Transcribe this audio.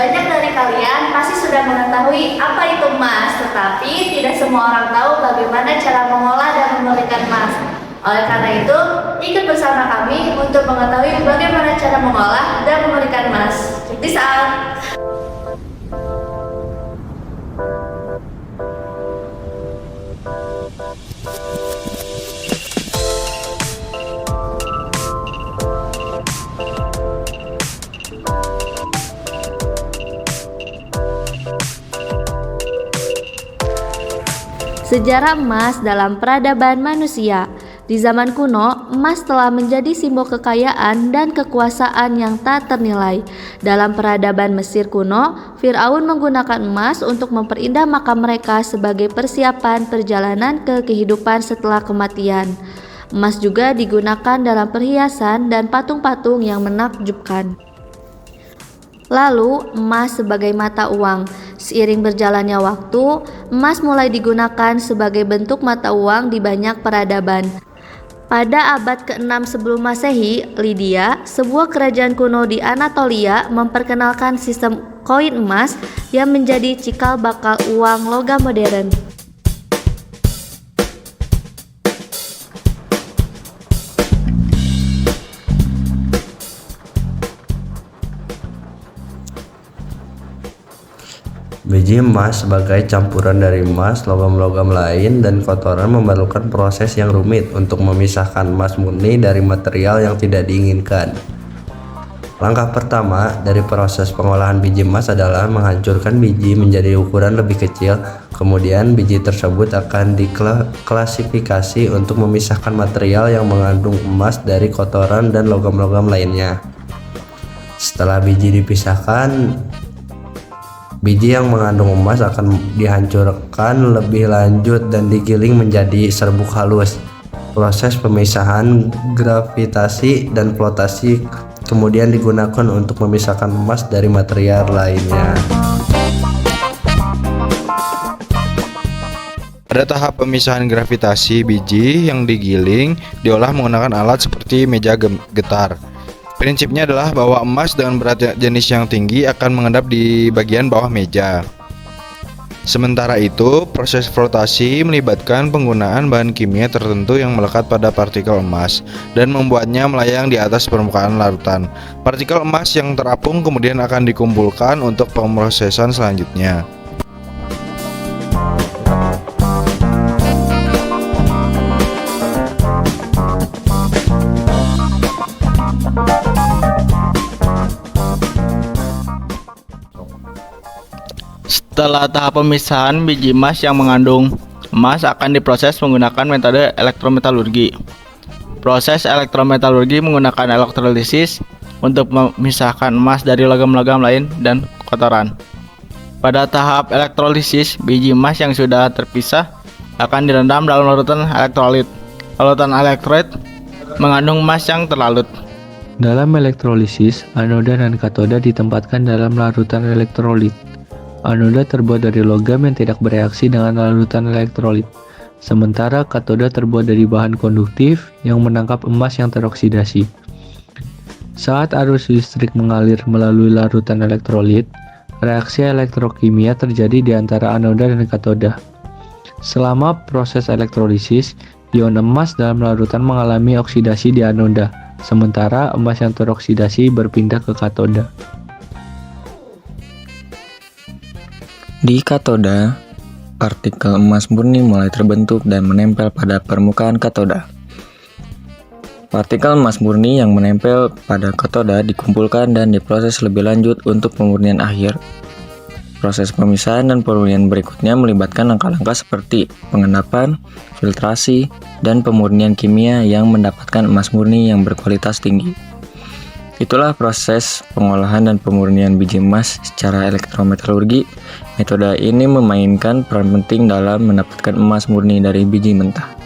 Banyak dari kalian pasti sudah mengetahui apa itu emas, tetapi tidak semua orang tahu bagaimana cara mengolah dan memurnikan emas. Oleh karena itu, ikut bersama kami untuk mengetahui bagaimana cara mengolah dan memurnikan emas. Check this out! Sejarah emas dalam peradaban manusia. Di zaman kuno, emas telah menjadi simbol kekayaan dan kekuasaan yang tak ternilai. Dalam peradaban Mesir kuno, Firaun menggunakan emas untuk memperindah makam mereka sebagai persiapan perjalanan ke kehidupan setelah kematian. Emas juga digunakan dalam perhiasan dan patung-patung yang menakjubkan. Lalu, emas sebagai mata uang. Seiring berjalannya waktu, emas mulai digunakan sebagai bentuk mata uang di banyak peradaban. Pada abad ke-6 sebelum Masehi, Lydia, sebuah kerajaan kuno di Anatolia, memperkenalkan sistem koin emas yang menjadi cikal bakal uang logam modern. Biji emas sebagai campuran dari emas, logam-logam lain, dan kotoran memerlukan proses yang rumit untuk memisahkan emas murni dari material yang tidak diinginkan. Langkah pertama dari proses pengolahan biji emas adalah menghancurkan biji menjadi ukuran lebih kecil. Kemudian biji tersebut akan diklasifikasi untuk memisahkan material yang mengandung emas dari kotoran dan logam-logam lainnya. Setelah biji dipisahkan, biji yang mengandung emas akan dihancurkan lebih lanjut dan digiling menjadi serbuk halus. Proses pemisahan gravitasi dan flotasi kemudian digunakan untuk memisahkan emas dari material lainnya. Pada tahap pemisahan gravitasi, biji yang digiling diolah menggunakan alat seperti meja getar. Prinsipnya adalah bahwa emas dengan berat jenis yang tinggi akan mengendap di bagian bawah meja. Sementara itu, proses flotasi melibatkan penggunaan bahan kimia tertentu yang melekat pada partikel emas dan membuatnya melayang di atas permukaan larutan. Partikel emas yang terapung kemudian akan dikumpulkan untuk pemrosesan selanjutnya. Setelah tahap pemisahan, biji emas yang mengandung emas akan diproses menggunakan metode elektrometalurgi. Proses elektrometalurgi menggunakan elektrolisis untuk memisahkan emas dari logam-logam lain dan kotoran. Pada tahap elektrolisis, biji emas yang sudah terpisah akan direndam dalam larutan elektrolit. Larutan elektrolit mengandung emas yang terlarut. Dalam elektrolisis, anoda dan katoda ditempatkan dalam larutan elektrolit. Anoda terbuat dari logam yang tidak bereaksi dengan larutan elektrolit, sementara katoda terbuat dari bahan konduktif yang menangkap emas yang teroksidasi. Saat arus listrik mengalir melalui larutan elektrolit, reaksi elektrokimia terjadi di antara anoda dan katoda. Selama proses elektrolisis, ion emas dalam larutan mengalami oksidasi di anoda, sementara emas yang teroksidasi berpindah ke katoda. Di katoda, partikel emas murni mulai terbentuk dan menempel pada permukaan katoda. Partikel emas murni yang menempel pada katoda dikumpulkan dan diproses lebih lanjut untuk pemurnian akhir. Proses pemisahan dan pemurnian berikutnya melibatkan langkah-langkah seperti pengendapan, filtrasi, dan pemurnian kimia yang mendapatkan emas murni yang berkualitas tinggi. Itulah proses pengolahan dan pemurnian biji emas secara elektrometalurgi. Metode ini memainkan peran penting dalam mendapatkan emas murni dari biji mentah.